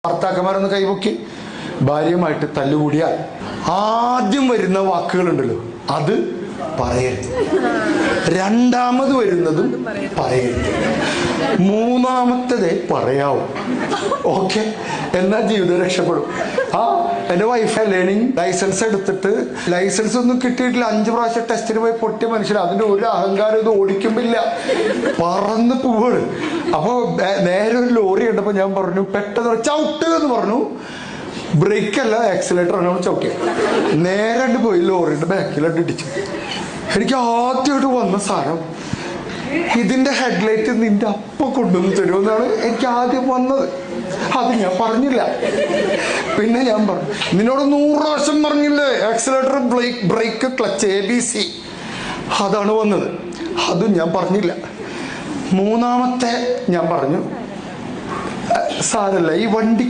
ഭർത്താക്കന്മാരൊന്ന് കൈപൊക്കി. ഭാര്യയുമായിട്ട് തല്ലുകൂടിയാൽ ആദ്യം വരുന്ന വാക്കുകളുണ്ടല്ലോ, അത് പറയരുത്. രണ്ടാമത് വരുന്നതും പറയരുത്. മൂന്നാമത്തതേ പറയാവൂ. ഓക്കെ, എന്നാൽ ജീവിതം രക്ഷപ്പെടും. എൻ്റെ വൈഫ് ലേണിംഗ് ലൈസൻസ് എടുത്തിട്ട് ലൈസൻസ് ഒന്നും കിട്ടിയിട്ടില്ല. 5 പ്രാവശ്യം ടെസ്റ്റിന് പോയി പൊട്ടിയ മനുഷ്യൻ. അതിൻ്റെ ഒരു അഹങ്കാരം ഇത് ഓടിക്കുമ്പില്ല, പറന്ന് പോവാണ്. അപ്പോൾ നേരെ ഒരു ലോറി കണ്ടപ്പോൾ ഞാൻ പറഞ്ഞു, പെട്ടെന്ന് ചവിട്ട് എന്ന് പറഞ്ഞു. ബ്രേക്കല്ല, ആക്സിലേറ്റർ ആണ് ചവിട്ടിയ. നേരെ പോയി ലോറിയുടെ ബാക്കിലോട്ട് ഇടിച്ചു. എനിക്ക് ആദ്യമായിട്ട് വന്ന സാധനം, ഇതിന്റെ ഹെഡ്ലൈറ്റ് നിന്റെ അപ്പം കൊണ്ടുവന്ന് തരുമെന്നാണ് എനിക്ക് ആദ്യം വന്നത്. അത് ഞാൻ പറഞ്ഞില്ല. പിന്നെ ഞാൻ പറഞ്ഞു, നിന്നോട് 100 പ്രാവശ്യം പറഞ്ഞില്ലേ ആക്സിലേറ്റർ, ബ്രേക്ക്, ക്ലച്ച്, ABC. അതാണ് വന്നത്. അതും ഞാൻ പറഞ്ഞില്ല. മൂന്നാമത്തെ ഞാൻ പറഞ്ഞു, സാരല്ല, ഈ വണ്ടി